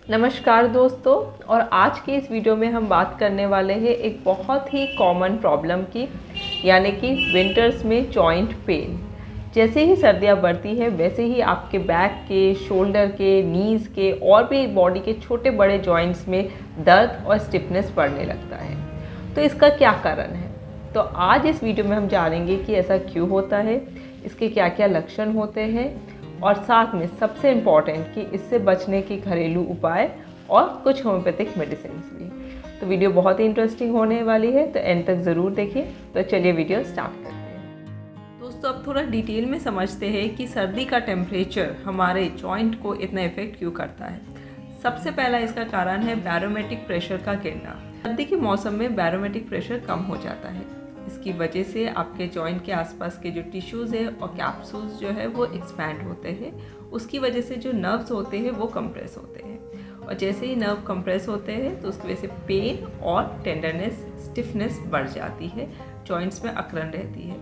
नमस्कार दोस्तों। और आज की इस वीडियो में हम बात करने वाले हैं एक बहुत ही कॉमन प्रॉब्लम की, यानी कि विंटर्स में जॉइंट पेन। जैसे ही सर्दियां बढ़ती है वैसे ही आपके बैक के, शोल्डर के, नीज़ के और भी बॉडी के छोटे बड़े जॉइंट्स में दर्द और स्टिफनेस बढ़ने लगता है। तो इसका क्या कारण है? तो आज इस वीडियो में हम जानेंगे कि ऐसा क्यों होता है, इसके क्या क्या लक्षण होते हैं और साथ में सबसे इम्पॉर्टेंट कि इससे बचने के घरेलू उपाय और कुछ होम्योपैथिक मेडिसिन भी। तो वीडियो बहुत ही इंटरेस्टिंग होने वाली है, तो एंड तक ज़रूर देखिए। तो चलिए वीडियो स्टार्ट करते हैं। दोस्तों अब थोड़ा डिटेल में समझते हैं कि सर्दी का टेम्परेचर हमारे जॉइंट को इतना इफेक्ट क्यों करता है। सबसे पहला इसका कारण है बैरोमेट्रिक प्रेशर का गिरना। सर्दी के मौसम में बैरोमेट्रिक प्रेशर कम हो जाता है। इसकी वजह से आपके जॉइंट के आसपास के जो टिश्यूज़ है और कैप्सूल्स जो है वो एक्सपैंड होते हैं। उसकी वजह से जो नर्व्स होते हैं वो कंप्रेस होते हैं, और जैसे ही नर्व कंप्रेस होते हैं तो उसकी वजह से पेन और टेंडरनेस, स्टिफनेस बढ़ जाती है, जॉइंट्स में अकड़न रहती है।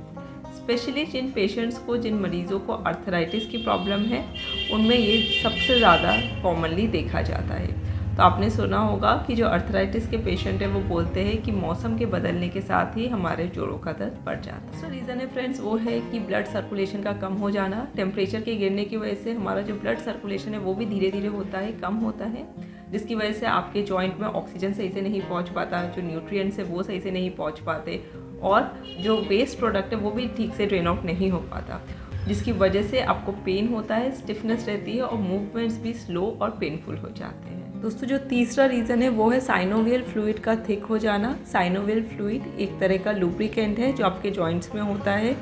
स्पेशली जिन पेशेंट्स को, जिन मरीज़ों को आर्थराइटिस की प्रॉब्लम है, उनमें ये सबसे ज़्यादा कॉमनली देखा जाता है। तो आपने सुना होगा कि जो आर्थराइटिस के पेशेंट है वो बोलते हैं कि मौसम के बदलने के साथ ही हमारे जोड़ों का दर्द बढ़ जाता है। तो रीज़न है फ्रेंड्स वो है कि ब्लड सर्कुलेशन का कम हो जाना। टेम्परेचर के गिरने की वजह से हमारा जो ब्लड सर्कुलेशन है वो भी धीरे धीरे होता है, कम होता है, जिसकी वजह से आपके जॉइंट में ऑक्सीजन सही से नहीं पहुँच पाता, जो न्यूट्रिएंट्स है वो सही से नहीं पहुँच पाते, और जो वेस्ट प्रोडक्ट है वो भी ठीक से ड्रेन आउट नहीं हो पाता, जिसकी वजह से आपको पेन होता है, स्टिफनेस रहती है और मूवमेंट्स भी स्लो और पेनफुल हो जाते हैं। दोस्तों जो तीसरा रीज़न है वो है साइनोवियल फ्लूइड का थिक हो जाना। साइनोवियल फ्लूइड एक तरह का लुब्रिकेंट है जो आपके जॉइंट्स में होता है।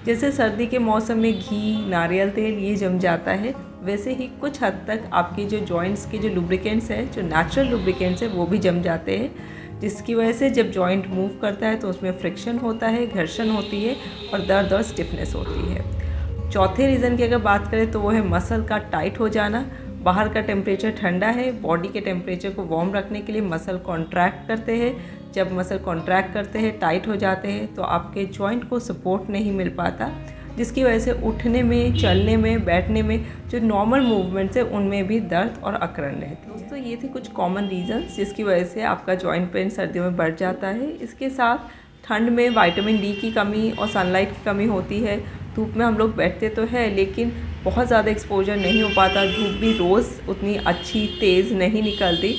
जैसे सर्दी के मौसम में घी, नारियल तेल ये जम जाता है, वैसे ही कुछ हद तक आपके जो जॉइंट्स के जो लुब्रिकेंट्स हैं, जो नेचुरल लुब्रिकेंट्स हैं, वो भी जम जाते हैं, जिसकी वजह से जब जॉइंट मूव करता है तो उसमें फ्रिक्शन होता है, घर्षण होती है और दर्द और स्टिफनेस होती है। चौथे रीज़न की अगर बात करें तो वो है मसल का टाइट हो जाना। बाहर का टेम्परेचर ठंडा है, बॉडी के टेम्परेचर को वार्म रखने के लिए मसल कॉन्ट्रैक्ट करते हैं। जब मसल कॉन्ट्रैक्ट करते हैं, टाइट हो जाते हैं, तो आपके जॉइंट को सपोर्ट नहीं मिल पाता, जिसकी वजह से उठने में, चलने में, बैठने में, जो नॉर्मल मूवमेंट्स है उनमें भी दर्द और अकड़न रहती है। दोस्तों ये थे कुछ कॉमन रीजंस जिसकी वजह से आपका जॉइंट पेन सर्दियों में बढ़ जाता है। इसके साथ ठंड में विटामिन डी की कमी और सनलाइट की कमी होती है। धूप में हम लोग बैठते तो है, लेकिन बहुत ज़्यादा एक्सपोजर नहीं हो पाता, धूप भी रोज़ उतनी अच्छी तेज़ नहीं निकलती,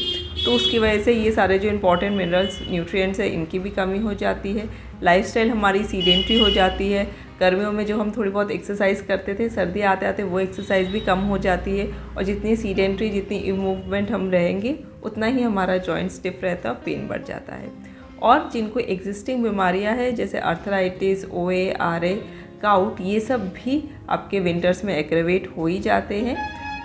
तो उसकी वजह से ये सारे जो इंपॉर्टेंट मिनरल्स, न्यूट्रिएंट्स है, इनकी भी कमी हो जाती है। लाइफस्टाइल हमारी सीडेंट्री हो जाती है। गर्मियों में जो हम थोड़ी बहुत एक्सरसाइज करते थे, सर्दी आते आते वो एक्सरसाइज भी कम हो जाती है, और जितनी सीडेंट्री, जितनी इमूवमेंट हम रहेंगे उतना ही हमारा जॉइंट स्टिफ रहता है, पेन बढ़ जाता है। और जिनको एग्जिस्टिंग बीमारियां हैं जैसे आर्थराइटिस, ओए, आरए, गाउट, ये सब भी आपके विंटर्स में एग्रेवेट हो ही जाते हैं।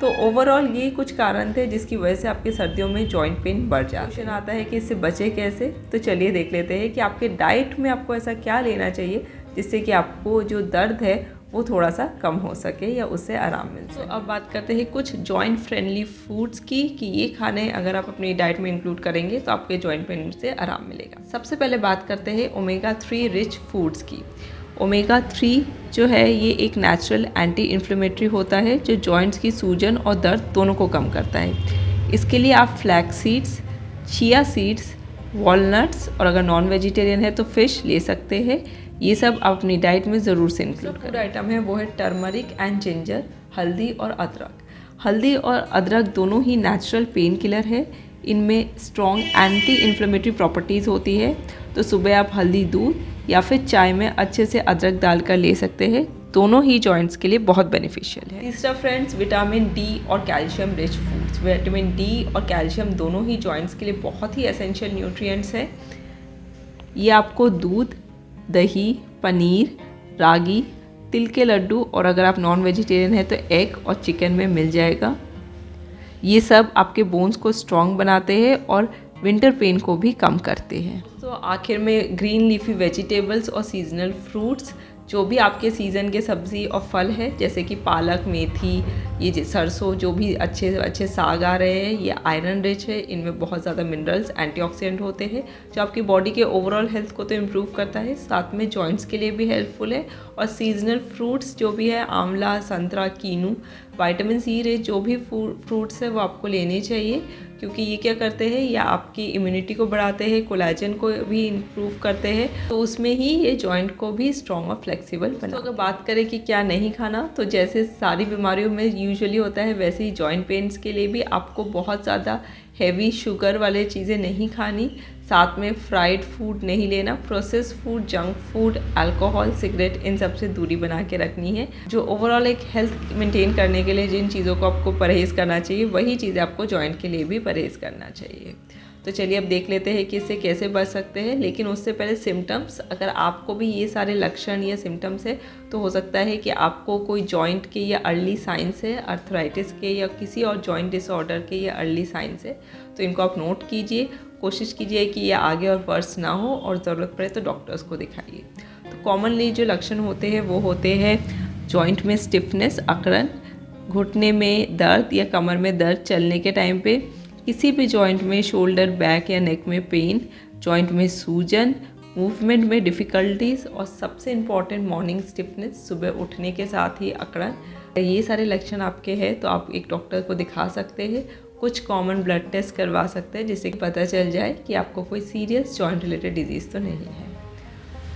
तो ओवरऑल ये कुछ कारण थे जिसकी वजह से आपके सर्दियों में जॉइंट पेन बढ़ जाता है। क्वेश्चन आता है कि इससे बचे कैसे, तो चलिए देख लेते हैं कि आपके डाइट में आपको ऐसा क्या लेना चाहिए जिससे कि आपको जो दर्द है वो थोड़ा सा कम हो सके या उससे आराम मिल सके। तो अब बात करते हैं कुछ जॉइंट फ्रेंडली फूड्स की, कि ये खाने अगर आप अपनी डाइट में इंक्लूड करेंगे तो आपके जॉइंट पेन से आराम मिलेगा। सबसे पहले बात करते हैं ओमेगा 3 रिच फूड्स की। ओमेगा 3 जो है ये एक नेचुरल एंटी इन्फ्लेमेटरी होता है जो जॉइंट्स की सूजन और दर्द दोनों को कम करता है। इसके लिए आप flax seeds, chia seeds, walnuts और अगर नॉन वेजिटेरियन है तो फिश ले सकते हैं। ये सब आप अपनी डाइट में ज़रूर से इंक्लूड करें। फूड आइटम है वो है टर्मरिक एंड जिंजर, हल्दी और अदरक। हल्दी और अदरक दोनों ही नेचुरल पेन किलर है। इनमें स्ट्रॉन्ग एंटी इन्फ्लेमेटरी प्रॉपर्टीज़ होती है, तो सुबह आप हल्दी दूध या फिर चाय में अच्छे से अदरक डालकर ले सकते हैं। दोनों ही जॉइंट्स के लिए बहुत बेनिफिशियल है। तीसरा फ्रेंड्स, विटामिन डी और calcium rich foods. Vitamin D और कैल्शियम दोनों ही जॉइंट्स के लिए बहुत ही एसेंशियल न्यूट्रिएंट्स है। ये आपको दूध, दही, पनीर, रागी, तिल के लड्डू और अगर आप नॉन वेजिटेरियन है तो एग और चिकन में मिल जाएगा। ये सब आपके बोन्स को स्ट्रॉन्ग बनाते हैं और विंटर पेन को भी कम करते हैं। तो आखिर में ग्रीन लीफी वेजिटेबल्स और सीजनल फ्रूट्स, जो भी आपके सीज़न के सब्ज़ी और फल है, जैसे कि पालक, मेथी, ये सरसों, जो भी अच्छे अच्छे साग आ रहे हैं, ये आयरन रिच है। इनमें बहुत ज़्यादा मिनरल्स, एंटीऑक्सीडेंट होते हैं जो आपकी बॉडी के ओवरऑल हेल्थ को तो इम्प्रूव करता है, साथ में जॉइंट्स के लिए भी हेल्पफुल है। और सीजनल फ्रूट्स जो भी है, आंवला, संतरा, कीनू, विटामिन सी रिच जो भी फ्रूट्स है वो आपको लेने चाहिए, क्योंकि ये क्या करते हैं, या आपकी इम्यूनिटी को बढ़ाते हैं, कोलेजन को भी इम्प्रूव करते हैं, तो उसमें ही ये जॉइंट को भी स्ट्रॉन्ग और फ्लेक्सिबल बना। तो अगर बात करें कि क्या नहीं खाना, तो जैसे सारी बीमारियों में यूजुअली होता है, वैसे ही जॉइंट पेन्स के लिए भी आपको बहुत ज़्यादा हैवी शुगर वाले चीज़ें नहीं खानी, साथ में फ्राइड फूड नहीं लेना, process food, junk food, alcohol, cigarette, इन सब से दूरी बना के रखनी है। जो ओवरऑल एक हेल्थ मेंटेन करने के लिए जिन चीज़ों को आपको परहेज़ करना चाहिए, वही चीज़ें आपको जॉइंट के लिए भी परहेज़ करना चाहिए। तो चलिए अब देख लेते हैं कि इससे कैसे बच सकते हैं। लेकिन उससे पहले सिम्टम्स, अगर आपको भी ये सारे लक्षण या सिम्टम्स है, तो हो सकता है कि आपको कोई जॉइंट के या अर्ली साइंस है, अर्थराइटिस के या किसी और जॉइंट डिसऑर्डर के या अर्ली साइंस है। तो इनको आप नोट कीजिए, कोशिश कीजिए कि ये आगे और वर्स ना हो, और ज़रूरत पड़े तो डॉक्टर्स को दिखाइए। तो कॉमनली जो लक्षण होते हैं वो होते हैं जॉइंट में स्टिफनेस, अकड़न, घुटने में दर्द या कमर में दर्द चलने के टाइम पे, किसी भी जॉइंट में शोल्डर, बैक या नेक में पेन, जॉइंट में सूजन, मूवमेंट में डिफ़िकल्टीज, और सबसे इम्पॉर्टेंट मॉर्निंग स्टिफनेस, सुबह उठने के साथ ही अकड़न। ये सारे लक्षण आपके हैं तो आप एक डॉक्टर को दिखा सकते हैं। कुछ कॉमन ब्लड टेस्ट करवा सकते हैं जिससे पता चल जाए कि आपको कोई सीरियस जॉइंट रिलेटेड डिजीज़ तो नहीं है।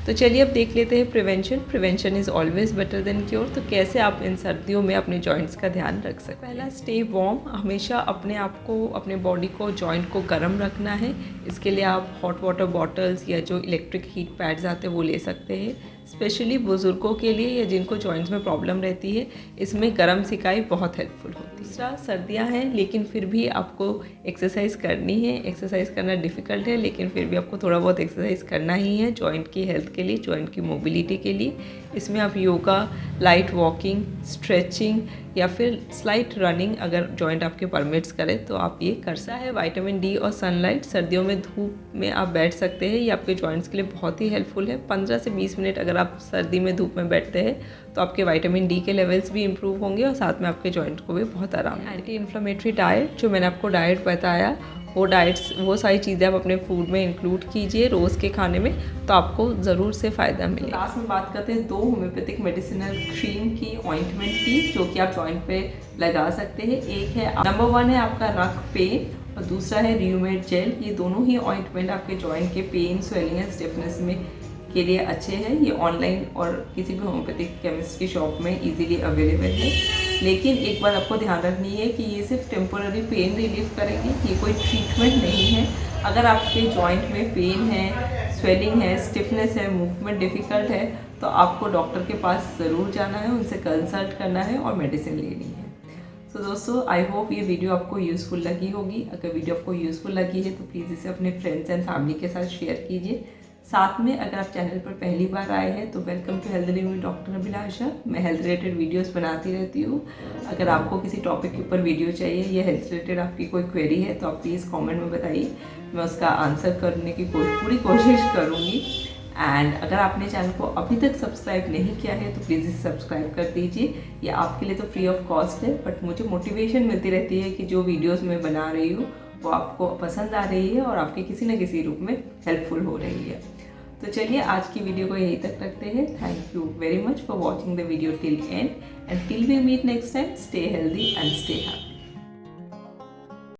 तो चलिए अब देख लेते हैं prevention is always better than cure. तो कैसे आप इन सर्दियों में अपने जॉइंट्स का ध्यान रख सकते हैं। पहला, स्टे वार्म। हमेशा अपने आप को, अपने बॉडी को, जॉइंट को गर्म रखना है। इसके लिए आप हॉट वाटर बॉटल्स या जो इलेक्ट्रिक हीट पैड्स आते हैं वो ले सकते हैं। स्पेशली बुज़ुर्गों के लिए या जिनको जॉइंट्स में प्रॉब्लम रहती है, इसमें गर्म सिकाई बहुत हेल्पफुल होती है। दूसरा, सर्दियाँ हैं लेकिन फिर भी आपको एक्सरसाइज करनी है। एक्सरसाइज करना डिफ़िकल्ट है लेकिन फिर भी आपको थोड़ा बहुत एक्सरसाइज करना ही है जॉइंट की हेल्थ के लिए, जॉइंट की मोबिलिटी के लिए। इसमें आप योगा, लाइट वॉकिंग, स्ट्रेचिंग या फिर स्लाइट रनिंग, अगर जॉइंट आपके परमिट्स करें तो आप ये कर सकते हैं। विटामिन डी और सनलाइट, सर्दियों में धूप में आप बैठ सकते हैं, ये आपके जॉइंट्स के लिए बहुत ही हेल्पफुल है। 15 से 20 मिनट अगर आप सर्दी में धूप में बैठते हैं तो आपके विटामिन डी के लेवल्स भी इंप्रूव होंगे और साथ में आपके जॉइंट को भी बहुत आराम है। एंटी इन्फ्लेमेटरी डाइट, जो मैंने आपको डाइट बताया, वो सारी चीज़ें आप अपने फूड में इंक्लूड कीजिए रोज़ के खाने में, तो आपको ज़रूर से फ़ायदा मिलेगा। लास्ट में बात करते हैं 2 होम्योपैथिक मेडिसिनल क्रीम की, ऑइंटमेंट की, जो कि आप जॉइंट पे लगा सकते हैं। एक है, नंबर 1 है आपका रक पेन, और दूसरा है रियूमेड जेल। ये दोनों ही ऑइंटमेंट आपके जॉइंट के पेन, स्वेलिंग या स्टिफनेस में के लिए अच्छे हैं। ये ऑनलाइन और किसी भी होम्योपैथिक केमिस्ट की शॉप में इजीली अवेलेबल है। लेकिन एक बात आपको ध्यान रखनी है कि ये सिर्फ टेम्पोररी पेन रिलीफ करेगी, ये कोई ट्रीटमेंट नहीं है। अगर आपके जॉइंट में पेन है, स्वेलिंग है, स्टिफनेस है, मूवमेंट डिफ़िकल्ट है, तो आपको डॉक्टर के पास ज़रूर जाना है, उनसे कंसल्ट करना है और मेडिसिन लेनी है। तो दोस्तों, आई होप ये वीडियो आपको यूज़फुल लगी होगी। अगर वीडियो आपको यूज़फुल लगी है तो प्लीज़ इसे अपने फ्रेंड्स एंड फैमिली के साथ शेयर कीजिए। साथ में अगर आप चैनल पर पहली बार आए हैं तो welcome to health review doctor Abhilasha. मैं हेल्थ रिलेटेड वीडियोस बनाती रहती हूँ। अगर आपको किसी टॉपिक के ऊपर वीडियो चाहिए या हेल्थ रिलेटेड आपकी कोई क्वेरी है तो आप प्लीज़ कमेंट में बताइए, मैं उसका आंसर करने की पूरी कोशिश करूँगी। एंड अगर आपने चैनल को अभी तक सब्सक्राइब नहीं किया है तो प्लीज़ इसे सब्सक्राइब कर दीजिए। ये आपके लिए तो फ्री ऑफ कॉस्ट है, बट मुझे मोटिवेशन मिलती रहती है कि जो वीडियोज़ मैं बना रही हूँ वो आपको पसंद आ रही है और आपके किसी न किसी रूप में हेल्पफुल हो रही है। तो चलिए आज की वीडियो को यहीं तक रखते हैं। Thank you very much for watching the video till end till we meet next time, stay healthy and stay happy.